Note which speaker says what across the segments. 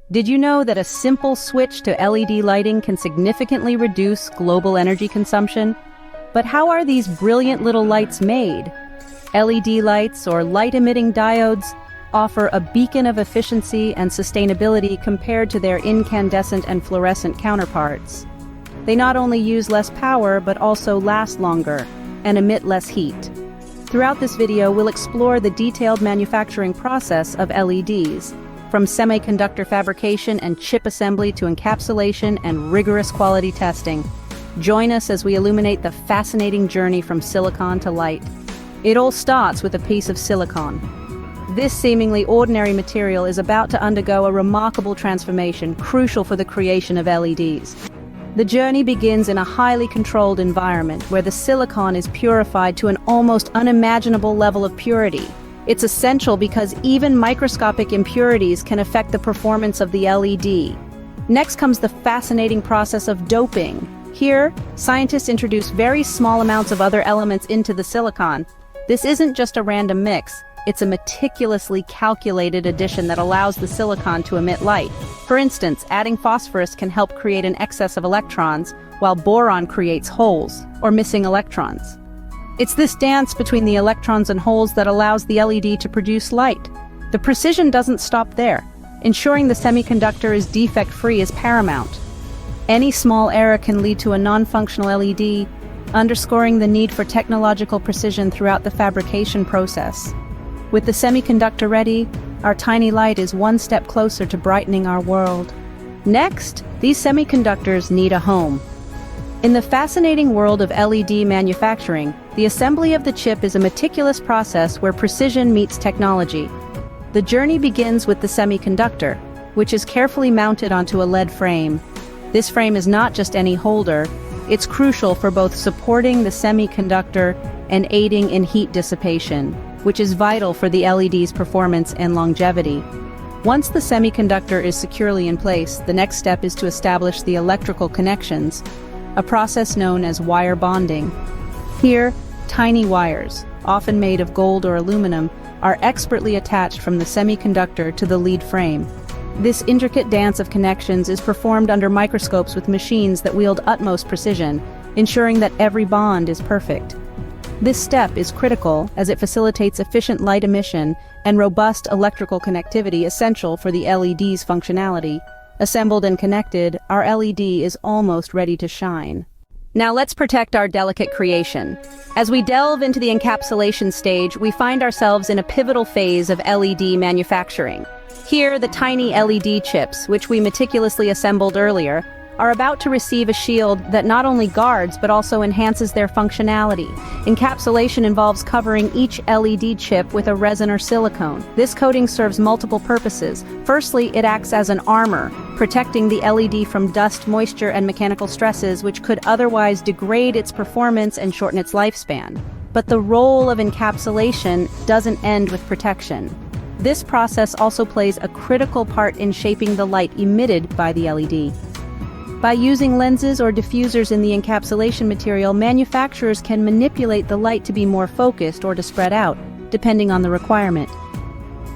Speaker 1: Did you know that a simple switch to LED lighting can significantly reduce global energy consumption? But how are these brilliant little lights made? LED lights, or light-emitting diodes, offer a beacon of efficiency and sustainability compared to their incandescent and fluorescent counterparts. They not only use less power but also last longer and emit less heat. Throughout this video, we'll explore the detailed manufacturing process of LEDs, from semiconductor fabrication and chip assembly to encapsulation and rigorous quality testing. Join us as we illuminate the fascinating journey from silicon to light. It all starts with a piece of silicon. This seemingly ordinary material is about to undergo a remarkable transformation, crucial for the creation of LEDs. The journey begins in a highly controlled environment where the silicon is purified to an almost unimaginable level of purity. It's essential because even microscopic impurities can affect the performance of the LED. Next comes the fascinating process of doping. Here, scientists introduce very small amounts of other elements into the silicon. This isn't just a random mix, it's a meticulously calculated addition that allows the silicon to emit light. For instance, adding phosphorus can help create an excess of electrons, while boron creates holes, or missing electrons. It's this dance between the electrons and holes that allows the LED to produce light. The precision doesn't stop there. Ensuring the semiconductor is defect-free is paramount. Any small error can lead to a non-functional LED, underscoring the need for technological precision throughout the fabrication process. With the semiconductor ready, our tiny light is one step closer to brightening our world. Next, these semiconductors need a home. In the fascinating world of LED manufacturing, the assembly of the chip is a meticulous process where precision meets technology. The journey begins with the semiconductor, which is carefully mounted onto a lead frame. This frame is not just any holder, it's crucial for both supporting the semiconductor and aiding in heat dissipation, which is vital for the LED's performance and longevity. Once the semiconductor is securely in place, the next step is to establish the electrical connections, a process known as wire bonding. Here, tiny wires, often made of gold or aluminum, are expertly attached from the semiconductor to the lead frame. This intricate dance of connections is performed under microscopes with machines that wield utmost precision, ensuring that every bond is perfect. This step is critical as it facilitates efficient light emission and robust electrical connectivity essential for the LED's functionality. Assembled and connected, our LED is almost ready to shine. Now let's protect our delicate creation. As we delve into the encapsulation stage, we find ourselves in a pivotal phase of LED manufacturing. Here, the tiny LED chips, which we meticulously assembled earlier, are about to receive a shield that not only guards but also enhances their functionality. Encapsulation involves covering each LED chip with a resin or silicone. This coating serves multiple purposes. Firstly, it acts as an armor, protecting the LED from dust, moisture, and mechanical stresses which could otherwise degrade its performance and shorten its lifespan. But the role of encapsulation doesn't end with protection. This process also plays a critical part in shaping the light emitted by the LED. By using lenses or diffusers in the encapsulation material, manufacturers can manipulate the light to be more focused or to spread out, depending on the requirement.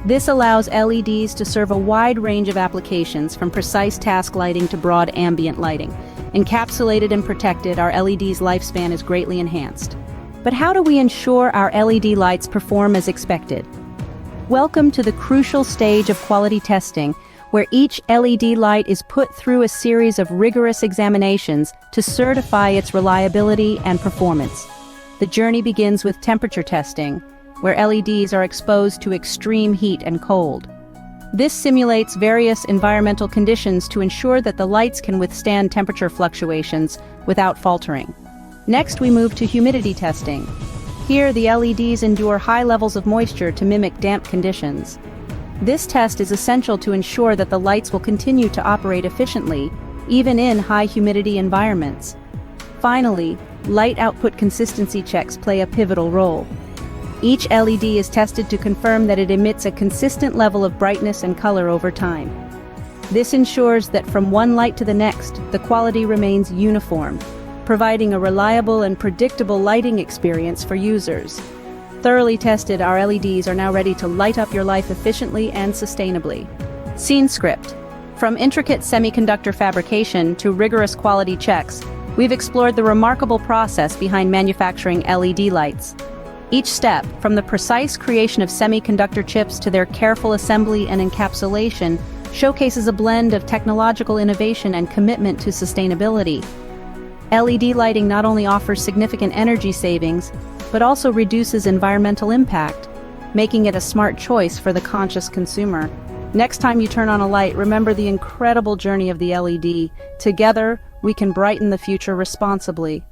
Speaker 1: This allows LEDs to serve a wide range of applications, from precise task lighting to broad ambient lighting. Encapsulated and protected, our LED's lifespan is greatly enhanced. But how do we ensure our LED lights perform as expected? Welcome to the crucial stage of quality testing, where each LED light is put through a series of rigorous examinations to certify its reliability and performance. The journey begins with temperature testing, where LEDs are exposed to extreme heat and cold. This simulates various environmental conditions to ensure that the lights can withstand temperature fluctuations without faltering. Next, we move to humidity testing. Here, the LEDs endure high levels of moisture to mimic damp conditions. This test is essential to ensure that the lights will continue to operate efficiently, even in high humidity environments. Finally, light output consistency checks play a pivotal role. Each LED is tested to confirm that it emits a consistent level of brightness and color over time. This ensures that from one light to the next, the quality remains uniform, providing a reliable and predictable lighting experience for users. Thoroughly tested, our LEDs are now ready to light up your life efficiently and sustainably. Scene script. From intricate semiconductor fabrication to rigorous quality checks, we've explored the remarkable process behind manufacturing LED lights. Each step, from the precise creation of semiconductor chips to their careful assembly and encapsulation, showcases a blend of technological innovation and commitment to sustainability. LED lighting not only offers significant energy savings, but also reduces environmental impact, making it a smart choice for the conscious consumer. Next time you turn on a light, remember the incredible journey of the LED. Together, we can brighten the future responsibly.